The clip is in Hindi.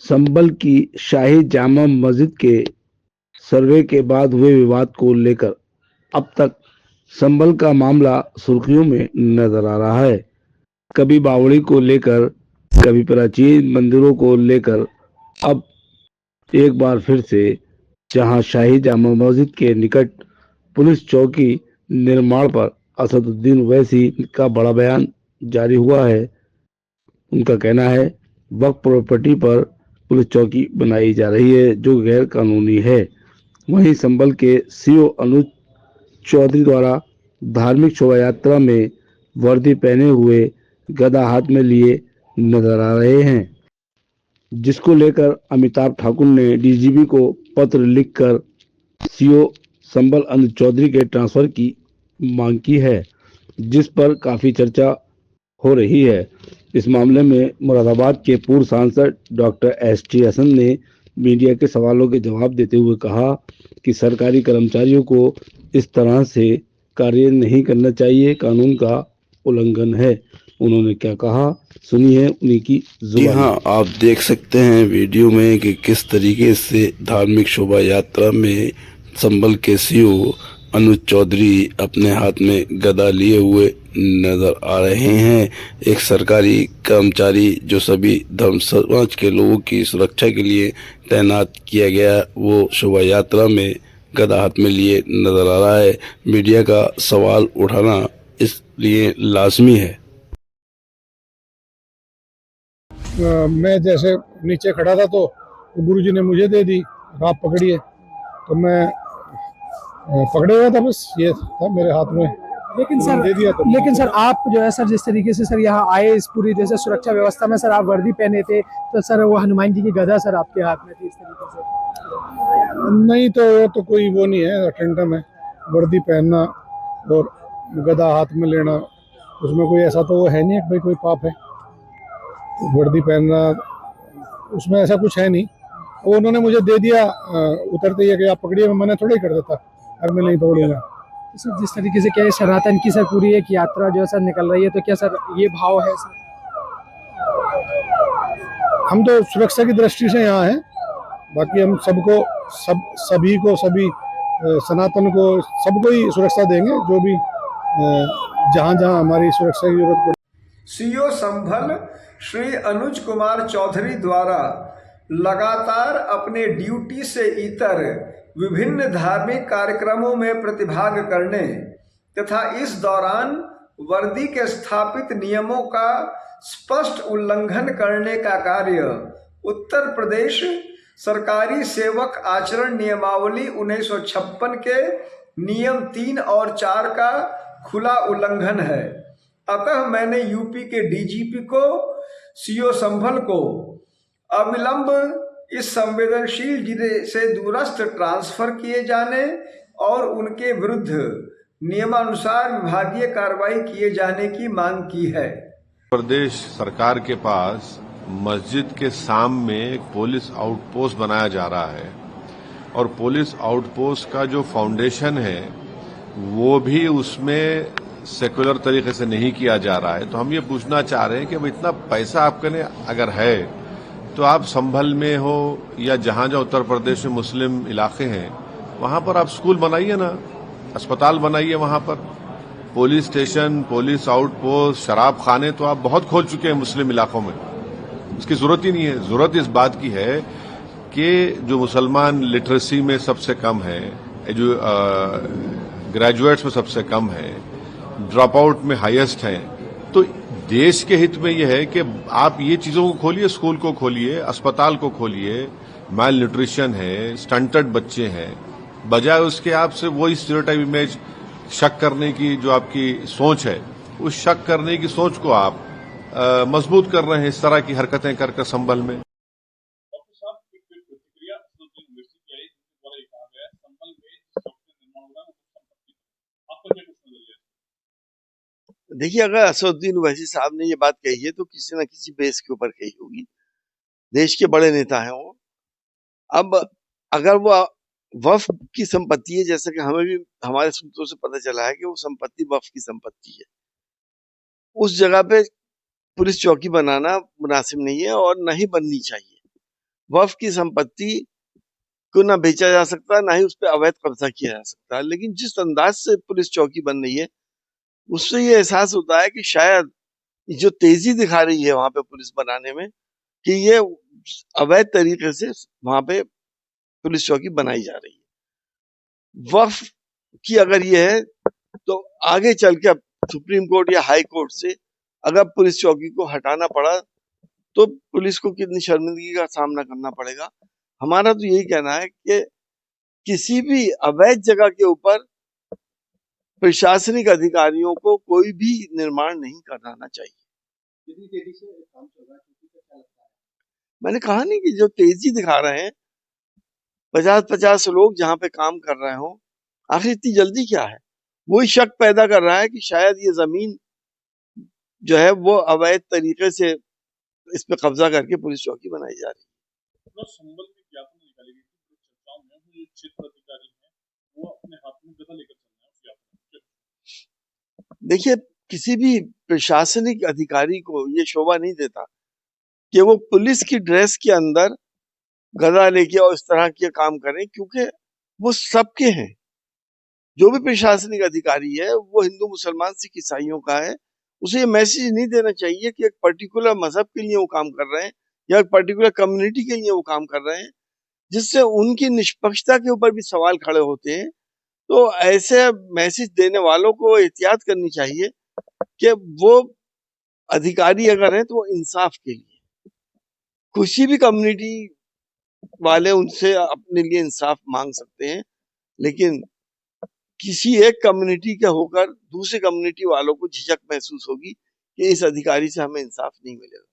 संभल की शाही जामा मस्जिद के सर्वे के बाद हुए विवाद को लेकर अब तक संभल का मामला सुर्खियों में नजर आ रहा है। कभी बावड़ी को लेकर, कभी प्राचीन मंदिरों को लेकर, अब एक बार फिर से जहां शाही जामा मस्जिद के निकट पुलिस चौकी निर्माण पर असदुद्दीन ओवैसी का बड़ा बयान जारी हुआ है। उनका कहना है वक्फ प्रॉपर्टी पर पुलिस चौकी बनाई जा रही है जो गैर कानूनी है। वहीं संभल के सीओ अनुज चौधरी द्वारा धार्मिक शोभा यात्रा में वर्दी पहने हुए गदा हाथ में लिए नजर आ रहे हैं, जिसको लेकर अमिताभ ठाकुर ने डीजीपी को पत्र लिखकर सीओ संभल अनुज चौधरी के ट्रांसफर की मांग की है, जिस पर काफी चर्चा हो रही है। इस मामले में मुरादाबाद के पूर्व सांसद डॉक्टर एस.टी. हसन ने मीडिया के सवालों के जवाब देते हुए कहा कि सरकारी कर्मचारियों को इस तरह से कार्य नहीं करना चाहिए, कानून का उल्लंघन है। उन्होंने क्या कहा, सुनिए उन्हीं की जुबानी। जी हाँ, आप देख सकते हैं वीडियो में कि किस तरीके से धार्मिक शोभा यात्रा में संभल के सीओ अनुज चौधरी अपने हाथ में गदा लिए हुए नजर आ रहे हैं। एक सरकारी कर्मचारी जो सभी धर्म समाज के लोगों की सुरक्षा के लिए तैनात किया गया, वो शोभा यात्रा में गदा हाथ में लिए नजर आ रहा है। मीडिया का सवाल उठाना इसलिए लाजमी है। मैं जैसे नीचे खड़ा था तो गुरुजी ने मुझे दे दी, आप पकड़िए, तो मैं पकड़े हुआ था, बस ये था मेरे हाथ में। लेकिन सर दे दिया तो लेकिन सर आप जो है सर जिस तरीके से सर यहाँ आए इस पूरी जैसे सुरक्षा व्यवस्था में सर आप वर्दी पहने थे, तो सर वो हनुमान जी की गदा सर आपके हाथ में थी इस तरीके से। नहीं, तो वो तो कोई वो नहीं है, अटेंडम है। वर्दी पहनना और गदा हाथ में लेना, उसमें कोई ऐसा तो वो है नहीं भाई कोई पाप है। वर्दी पहनना उसमें ऐसा कुछ है नहीं। वो उन्होंने मुझे दे दिया उतरते ही कि आप पकड़िए, मैंने थोड़ा ही कर देता, अब मैं नहीं पकड़ूंगा। सर जिस तरीके से क्या है सनातन की सर पूरी एक यात्रा जो है सर निकल रही है, तो क्या सर ये भाव है सर? हम तो सुरक्षा की दृष्टि से यहाँ हैं, बाकी हम सबको सभी सनातन को सबको ही सुरक्षा देंगे, जो भी जहाँ जहाँ हमारी सुरक्षा की जरूरत पड़े। सीओ संभल श्री अनुज कुमार चौधरी द्वारा लगातार अपने ड्यूटी से इतर विभिन्न धार्मिक कार्यक्रमों में प्रतिभाग करने तथा इस दौरान वर्दी के स्थापित नियमों का स्पष्ट उल्लंघन करने का कार्य उत्तर प्रदेश सरकारी सेवक आचरण नियमावली 1956 के नियम 3 और 4 का खुला उल्लंघन है। अतः मैंने यूपी के डीजीपी को सीओ संभल को अविलंब इस संवेदनशील जिले से दूरस्थ ट्रांसफर किए जाने और उनके विरुद्ध नियमानुसार विभागीय कार्रवाई किए जाने की मांग की है। प्रदेश सरकार के पास मस्जिद के सामने एक पुलिस आउटपोस्ट बनाया जा रहा है और पुलिस आउटपोस्ट का जो फाउंडेशन है वो भी उसमें सेकुलर तरीके से नहीं किया जा रहा है। तो हम ये पूछना चाह रहे हैं कि अब इतना पैसा आपके अगर है तो आप संभल में हो या जहां जहां उत्तर प्रदेश में मुस्लिम इलाके हैं वहां पर आप स्कूल बनाइए ना, अस्पताल बनाइए, वहां पर पुलिस स्टेशन, पुलिस आउटपोस्ट, शराब खाने तो आप बहुत खोल चुके हैं मुस्लिम इलाकों में, इसकी जरूरत ही नहीं है। जरूरत इस बात की है कि जो मुसलमान लिटरेसी में सबसे कम है, जो ग्रेजुएट्स में सबसे कम है, ड्रॉप आउट में हाईएस्ट है, तो देश के हित में यह है कि आप ये चीजों को खोलिए, स्कूल को खोलिए, अस्पताल को खोलिए। माल न्यूट्रिशन है, स्टंटेड बच्चे हैं, बजाय उसके आपसे वही स्टीरियोटाइप इमेज शक करने की जो आपकी सोच है, उस शक करने की सोच को आप मजबूत कर रहे हैं इस तरह की हरकतें कर संभल में। देखिए, अगर असदुद्दीन ओवैसी साहब ने ये बात कही है तो किसी न किसी बेस के ऊपर कही होगी। देश के बड़े नेता हैं वो। अब अगर वो वक्फ की संपत्ति है, जैसा कि हमें भी हमारे सूत्रों से पता चला है कि वो संपत्ति वक्फ की संपत्ति है, उस जगह पे पुलिस चौकी बनाना मुनासिब नहीं है और न ही बननी चाहिए। वक्फ की संपत्ति को ना बेचा जा सकता, ना ही उस पर अवैध कब्जा किया जा सकता। लेकिन जिस अंदाज से पुलिस चौकी बन रही है, उससे ये एहसास होता है कि शायद जो तेजी दिखा रही है वहां पे पुलिस बनाने में, कि ये अवैध तरीके से वहां पे पुलिस चौकी बनाई जा रही है। वक्फ की अगर ये है, तो आगे चल के अब सुप्रीम कोर्ट या हाई कोर्ट से अगर पुलिस चौकी को हटाना पड़ा तो पुलिस को कितनी शर्मिंदगी का सामना करना पड़ेगा। हमारा तो यही कहना है कि किसी भी अवैध जगह के ऊपर प्रशासनिक अधिकारियों को कोई भी निर्माण नहीं कराना चाहिए। मैंने कहा नहीं कि जो तेजी दिखा रहे हैं, 50-50 लोग जहां पे काम कर रहे हो, आखिर इतनी जल्दी क्या है? वही शक पैदा कर रहा है कि शायद ये जमीन जो है वो अवैध तरीके से इस पे कब्जा करके पुलिस चौकी बनाई जा रही है। संबल में ज्ञापन निकाली गई थी चर्चाओं में, वो जो क्षेत्र अधिकारी हैं वो अपने हाथ में गदा लेकर चल रहे हैं उस ज्ञापन। देखिए, किसी भी प्रशासनिक अधिकारी को ये शोभा नहीं देता कि वो पुलिस की ड्रेस के अंदर गदा लेके और इस तरह के काम करें, क्योंकि वो सबके हैं। जो भी प्रशासनिक अधिकारी है वो हिंदू, मुसलमान, सिख, ईसाइयों का है। उसे ये मैसेज नहीं देना चाहिए कि एक पर्टिकुलर मजहब के लिए वो काम कर रहे हैं या एक पर्टिकुलर कम्युनिटी के लिए वो काम कर रहे हैं, जिससे उनकी निष्पक्षता के ऊपर भी सवाल खड़े होते हैं। तो ऐसे मैसेज देने वालों को एहतियात करनी चाहिए कि वो अधिकारी अगर हैं तो वो इंसाफ के लिए, किसी भी कम्युनिटी वाले उनसे अपने लिए इंसाफ मांग सकते हैं, लेकिन किसी एक कम्युनिटी के होकर दूसरी कम्युनिटी वालों को झिझक महसूस होगी कि इस अधिकारी से हमें इंसाफ नहीं मिलेगा।